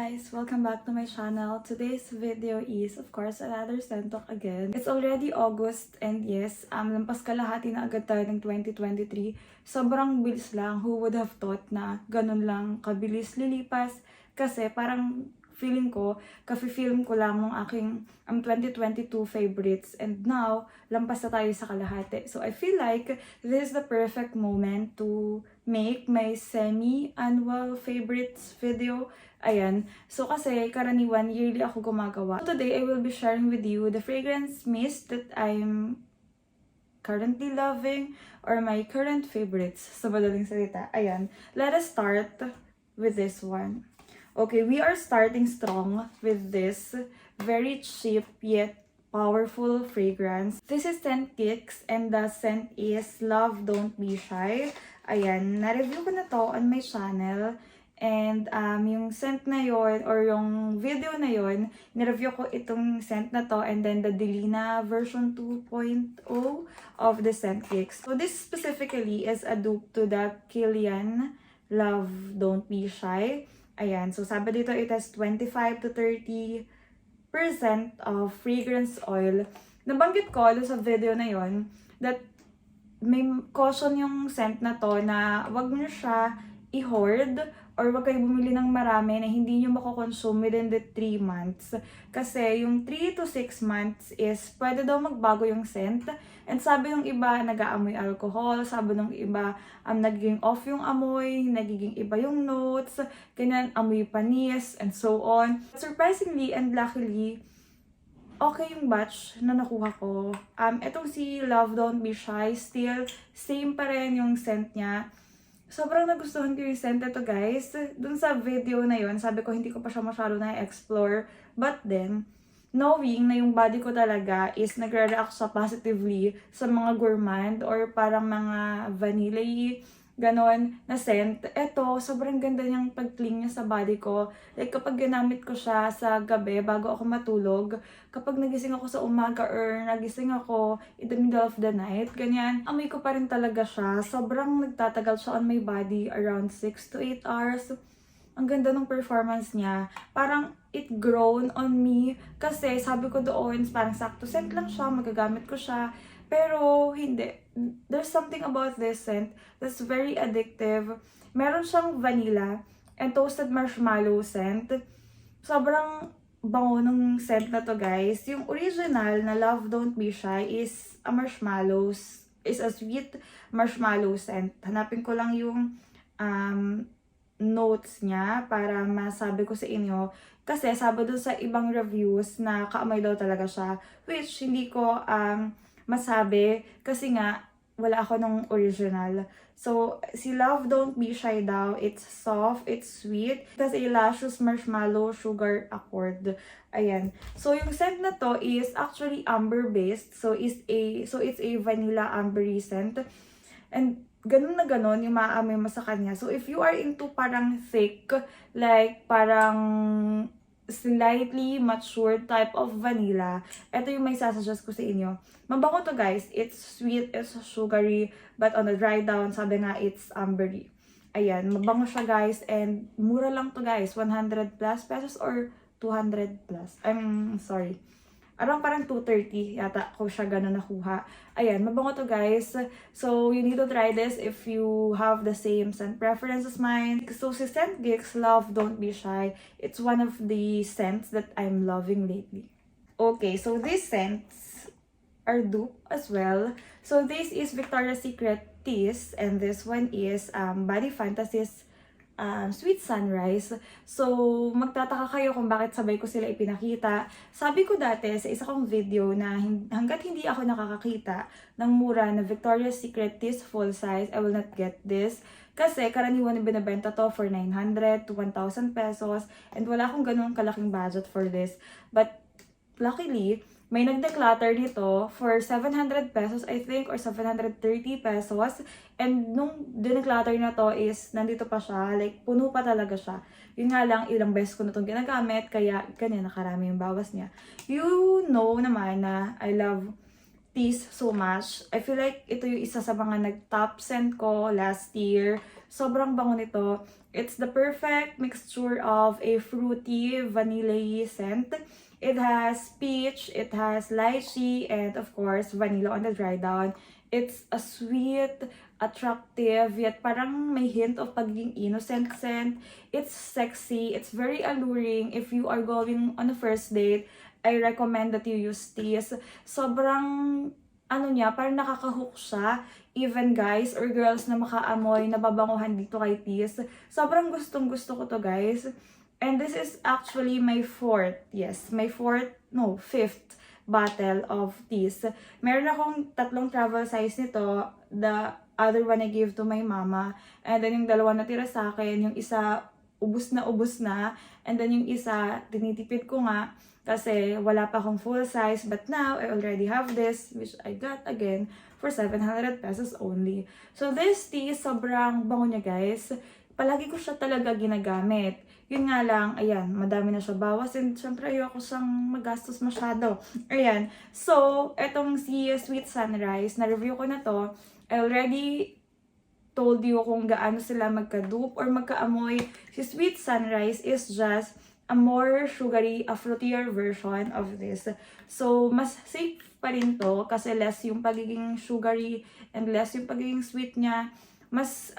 guys! Welcome back to my channel. Today's video is, of course, another scent talk again. It's already August and yes, lampas kalahati na agad tayo ng 2023. Sobrang bilis lang. Who would have thought na ganun lang kabilis lilipas? Kasi parang feeling ko, ka-film ko lang ng aking 2022 favorites and now, lampas na tayo sa kalahati. So I feel like this is the perfect moment to make my semi-annual favorites video. Ayan. So kasi karaniwan, yearly ako gumagawa. So today, I will be sharing with you the fragrance mist that I'm currently loving or my current favorites. Sa madaling salita. Ayan. Let us start with this one. Okay, we are starting strong with this very cheap yet powerful fragrance. This is Scent Kicks and the scent is Love Don't Be Shy. Ayan, na-review ko na to on my channel. And yung scent na yon or yung video na yon, nireview ko itong scent na to and then the Delina version 2.0 of the Scent Kicks. So this specifically is a dupe to the Kilian Love Don't Be Shy. Ayan, so sabi dito it has 25 to 30% of fragrance oil. Nabanggit ko sa video na yon that may caution yung scent na to na wag nyo siya i-hoard or wag kayo bumili ng marami na hindi nyo mako-consume within the 3 months. Kasi yung 3 to 6 months is pwede daw magbago yung scent. And sabi ng iba, nag-aamoy alcohol. Sabi ng iba, nagiging off yung amoy, nagiging iba yung notes, ganyan, amoy panis, and so on. Surprisingly and luckily, okay yung batch na nakuha ko. Itong si Love Don't Be Shy, still, same pa rin yung scent niya. Sobrang nagustuhan ko yung scent ito, guys. Dun sa video na yon, sabi ko hindi ko pa siya masyado na-explore. But then, knowing na yung body ko talaga is nagre-react siya positively sa mga gourmand or parang mga vanilla ganon na scent. Ito, sobrang ganda niyang pag-cling niya sa body ko. Like, kapag ginamit ko siya sa gabi bago ako matulog, kapag nagising ako sa umaga or nagising ako in the middle of the night, ganyan, amoy ko pa rin talaga siya. Sobrang nagtatagal siya on my body, around 6 to 8 hours. Ang ganda ng performance niya. Parang it grown on me. Kasi sabi ko doon, parang sakto scent lang siya, magagamit ko siya. Pero hindi. There's something about this scent that's very addictive. Meron siyang vanilla and toasted marshmallow scent. Sobrang bango ng scent na to, guys. Yung original na Love Don't Be Shy is a sweet marshmallow scent. Hanapin ko lang yung notes niya para masabi ko sa inyo. Kasi sabi doon sa ibang reviews na kaamoy daw talaga siya. Which hindi ko masabi kasi nga wala ako ng original. So, si Love Don't Be Shy daw, it's soft, it's sweet. It has a luscious marshmallow sugar accord. Ayan. So, yung scent na to is actually amber based. So, it's a vanilla ambery scent. And ganun na ganun yung maaamoy mo sa kanya. So, if you are into parang thick, like parang slightly matured type of vanilla, ito yung may sasuggest ko sa inyo. Mabango to, guys. It's sweet, it's sugary, but on the dry down, sabi nga, it's ambery. Ayan, mabango siya, guys, and mura lang to, guys. 100 plus pesos or 200 plus. I'm sorry. Parang 230 yata ko siya gano'n nakuha. Ayan, mabango to, guys. So, you need to try this if you have the same scent preference as mine. So, si Scent Kicks Love Don't Be Shy, it's one of the scents that I'm loving lately. Okay, so these scents are dupe as well. So, this is Victoria's Secret Tease and this one is Body Fantasies Sweet Sunrise. So, magtataka kayo kung bakit sabay ko sila ipinakita. Sabi ko dati sa isa kong video na hanggat hindi ako nakakakita ng mura na Victoria's Secret Tease full size, I will not get this. Kasi karaniwan na binabenta to for 900 to 1,000 pesos and wala akong ganun kalaking budget for this. But luckily, may nag-declutter nito for 700 pesos, I think, or 730 pesos. And nung dineclutter na to is, nandito pa siya, like, puno pa talaga siya. Yun nga lang, ilang beses ko na itong ginagamit, kaya ganyan, nakarami yung bawas niya. You know naman na I love teas so much. I feel like ito yung isa sa mga nag-top scent ko last year. Sobrang bango nito. It's the perfect mixture of a fruity, vanilla scent. It has peach, it has lychee, and of course, vanilla on the dry down. It's a sweet, attractive, yet parang may hint of pagiging innocent scent. It's sexy, it's very alluring. If you are going on a first date, I recommend that you use this. Sobrang, parang nakaka-hook siya. Even guys or girls na makaamoy, nababanguhan dito kay Tease. Sobrang gustong-gusto ko to, guys. And this is actually my fifth bottle of Tease. Meron akong 3 travel size nito. The other one I gave to my mama. And then yung 2 natira sa akin, yung isa ubus na. And then yung isa, tinitipid ko nga. Kasi wala pa akong full size, but now I already have this, which I got again for 700 pesos only. So this tea, sobrang bango niya, guys. Palagi ko siya talaga ginagamit. Yun nga lang, ayan, madami na siya bawas, and syempre ayoko siyang magastos masyado. Ayan, so etong si Sweet Sunrise, na-review ko na to. I already told you kung gaano sila magka-dupe or magka-amoy. Si Sweet Sunrise is just a more sugary, a fruitier version of this. So, mas safe pa rin to kasi less yung pagiging sugary and less yung pagiging sweet niya. Mas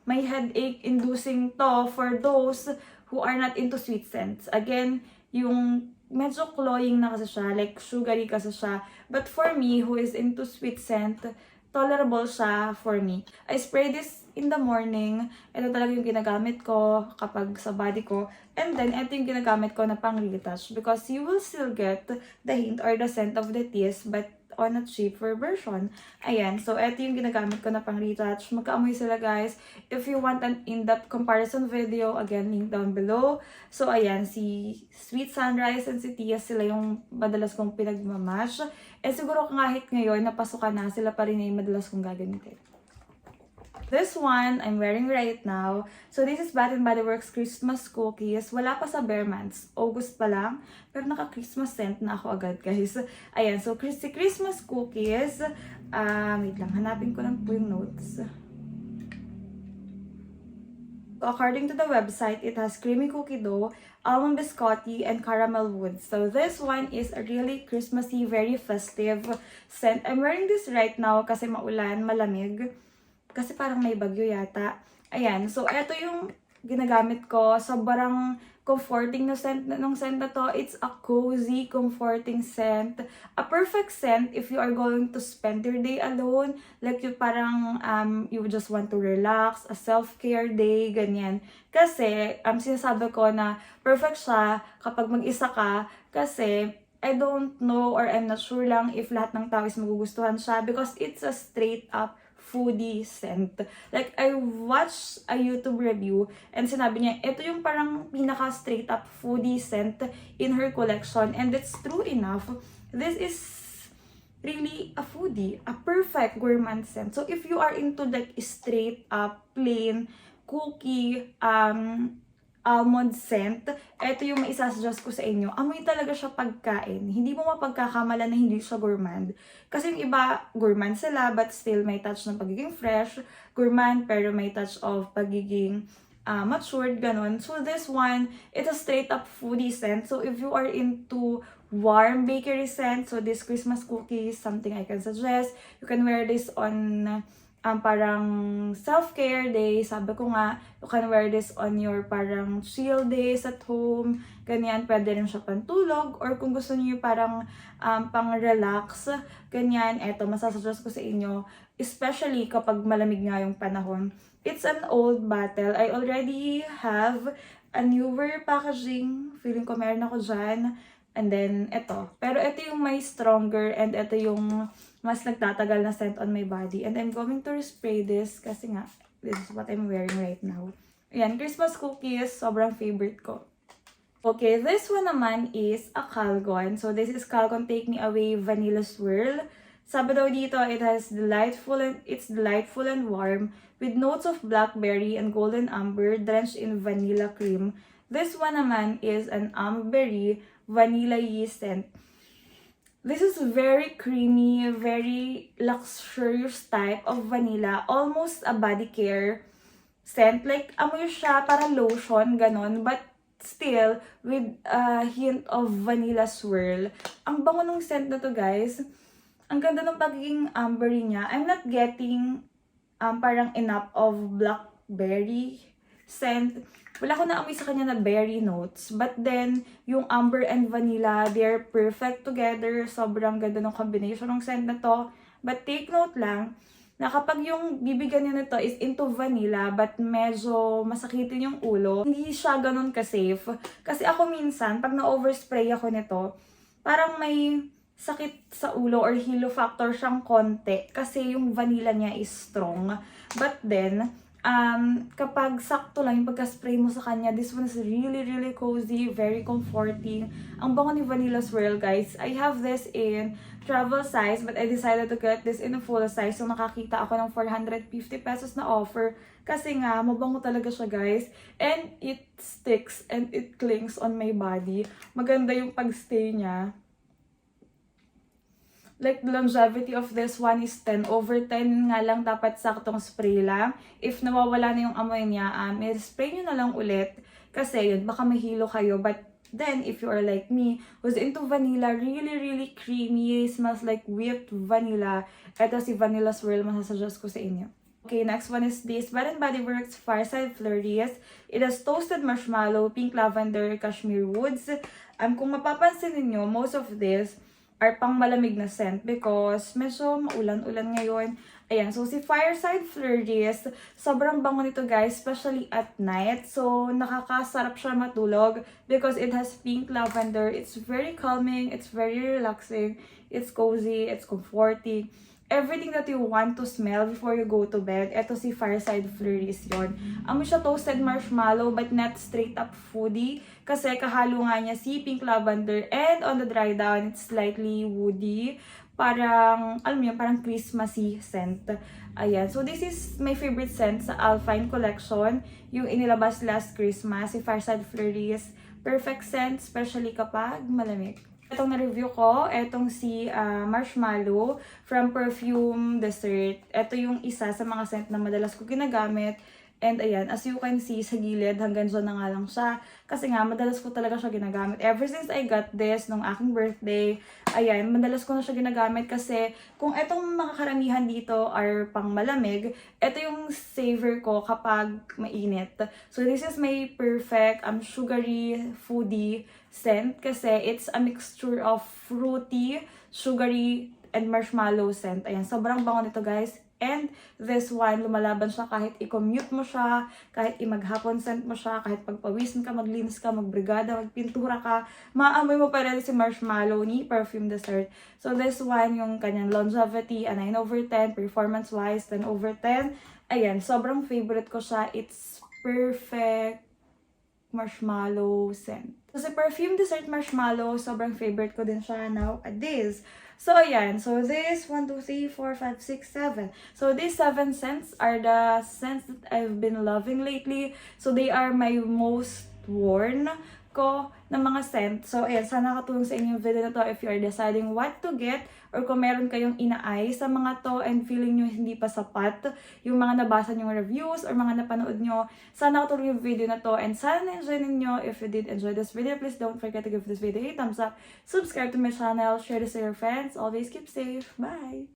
may headache-inducing to for those who are not into sweet scents. Again, yung medyo cloying na kasi siya, like sugary kasi siya. But for me, who is into sweet scent, tolerable siya for me. I spray this in the morning. Ito talaga yung ginagamit ko kapag sa body ko. And then, ito yung ginagamit ko na pang retouch because you will still get the hint or the scent of the teas but on a cheaper version. Ayan. So, ito yung ginagamit ko na pang retouch. Magkaamoy sila, guys. If you want an in-depth comparison video, again, link down below. So, ayan. Si Sweet Sunrise and si Tia, sila yung madalas kong pinagmamash. Siguro kahit ngayon, napasukan na, sila pa rin yung madalas kong gagamitin. This one, I'm wearing right now. So, this is Bath & Body Works Christmas Cookies. Wala pa sa bare months. August pa lang. Pero naka-Christmas scent na ako agad, guys. Ayan, so, si Christmas Cookies. Wait lang, hanapin ko lang po yung notes. So, according to the website, it has creamy cookie dough, almond biscotti, and caramel wood. So, this one is a really Christmassy, very festive scent. I'm wearing this right now kasi maulan, malamig. Kasi parang may bagyo yata. Ayan. So, ito yung ginagamit ko. Sobrang comforting na scent nung scent na to. It's a cozy, comforting scent. A perfect scent if you are going to spend your day alone. Like, you parang you just want to relax. A self-care day, ganyan. Kasi, sinasabi ko na perfect siya kapag mag-isa ka. Kasi, I don't know or I'm not sure lang if lahat ng tao is magugustuhan siya because it's a straight up foodie scent. Like, I watched a YouTube review and sinabi niya, ito yung parang pinaka straight up foodie scent in her collection. And it's true enough. This is really a foodie, a perfect gourmand scent. So, if you are into like straight up, plain, cookie, almond scent, ito yung maisasuggest ko sa inyo. Amoy talaga siya pagkain. Hindi mo mapagkakamala na hindi siya gourmand. Kasi yung iba, gourmand sila, but still may touch ng pagiging fresh. Gourmand, pero may touch of pagiging matured, ganun. So this one, it's a straight up foodie scent. So if you are into warm bakery scent, so this Christmas cookie is something I can suggest. You can wear this on parang self-care day, sabi ko nga, you can wear this on your parang chill days at home, ganyan, pwede rin siya pantulog, or kung gusto niyo parang pang-relax, ganyan, eto, masasuggest ko sa inyo, especially kapag malamig nga yung panahon. It's an old bottle. I already have a newer packaging, feeling ko meron ako dyan, and then, eto. Pero ito yung may stronger, and ito yung mas nagtatagal na scent on my body. And I'm going to spray this kasi nga, this is what I'm wearing right now. Ayan, Christmas cookies, sobrang favorite ko. Okay, this one naman is a Calgon. So this is Calgon Take Me Away Vanilla Swirl. Sabi daw dito, it's delightful and warm with notes of blackberry and golden amber drenched in vanilla cream. This one naman is an amberry vanilla yeast scent. This is very creamy, very luxurious type of vanilla. Almost a body care scent. Like, amoy siya, parang lotion, ganon. But still, with a hint of vanilla swirl. Ang bango ng scent na to, guys. Ang ganda ng pagiging ambery niya. I'm not getting parang enough of blackberry scent. Wala ko na amoy sa kanya na berry notes. But then, yung amber and vanilla, they're perfect together. Sobrang ganda ng combination ng scent na to. But take note lang, na kapag yung bibigyan niyo nito is into vanilla, but medyo masakitin yung ulo, hindi siya ganun ka-safe. Kasi ako minsan, pag na-overspray ako nito, parang may sakit sa ulo or hilo factor siyang konti. Kasi yung vanilla niya is strong. But then, kapag sakto lang yung pagka-spray mo sa kanya, this one is really, really cozy, very comforting. Ang bango ni Vanilla Swirl, guys. I have this in travel size, but I decided to get this in a full size. So, nakakita ako ng 450 pesos na offer. Kasi nga, mabango talaga siya, guys. And it sticks and it clings on my body. Maganda yung pag-stay niya. Like, the longevity of this one is 10/10 nga lang, dapat saktong spray lang. If nawawala na yung amoy niya, spray nyo na lang ulit. Kasi yun, baka mahilo kayo. But then, if you are like me, who's into vanilla, really, really creamy, smells like whipped vanilla, ito si Vanilla Swirl, masasuggest ko sa inyo. Okay, next one is this Bath & Body Works Fireside Flurries. It has toasted marshmallow, pink lavender, cashmere woods. Kung mapapansin niyo, most of this are pang malamig na scent because medyo maulan-ulan ngayon. Ayan, so si Fireside Flurries, sobrang bango nito, guys, especially at night. So, nakakasarap siya matulog because it has pink lavender. It's very calming, it's very relaxing, it's cozy, it's comforting. Everything that you want to smell before you go to bed, eto si Fireside Flurries yon. Amoy siya toasted marshmallow but not straight up foodie. Kasi kahalo nga niya si pink lavender and on the dry down, it's slightly woody. Parang, alam mo yun, parang Christmassy scent. Ayan. So, this is my favorite scent sa Alpine Collection. Yung inilabas last Christmas, si Fireside Flurries. Perfect scent, especially kapag malamig. Itong na-review ko, itong si Marshmallow from Perfume Dessert. Ito yung isa sa mga scent na madalas ko ginagamit. And ayan, as you can see sa gilid, hanggang dyan na nga lang siya. Kasi nga, madalas ko talaga siya ginagamit. Ever since I got this, nung aking birthday, ayan, madalas ko na siya ginagamit kasi kung etong mga karamihan dito are pang malamig, ito yung savor ko kapag mainit. So this is my perfect sugary foodie scent kasi it's a mixture of fruity, sugary, and marshmallow scent. Ayan, sobrang bango nito, guys. And this one, lumalaban siya kahit i-commute mo siya, kahit i-maghapon scent mo siya, kahit pagpawisan ka, maglinis ka, magbrigada, magpintura ka, maamoy mo pa rin si Marshmallow ni Perfume Dessert. So this one, yung kanyang longevity, a 9/10, performance-wise, 10/10. Ayan, sobrang favorite ko siya. It's perfect marshmallow scent. So, si Perfume Dessert Marshmallow, sobrang favorite ko din siya nowadays. So, ayan. So, this, 1, 2, 3, 4, 5, 6, 7. So, these 7 scents are the scents that I've been loving lately. So, they are my most worn ko ng mga scent. So, ayan. Sana nakatulong sa inyo yung video na to if you are deciding what to get or kung meron kayong inaay sa mga to and feeling nyo hindi pa sapat yung mga nabasa nyong reviews or mga napanood nyo. Sana nakatulong yung video na to and sana na-enjoy ninyo. If you did enjoy this video, please don't forget to give this video a thumbs up, subscribe to my channel, share this to your friends, always keep safe. Bye!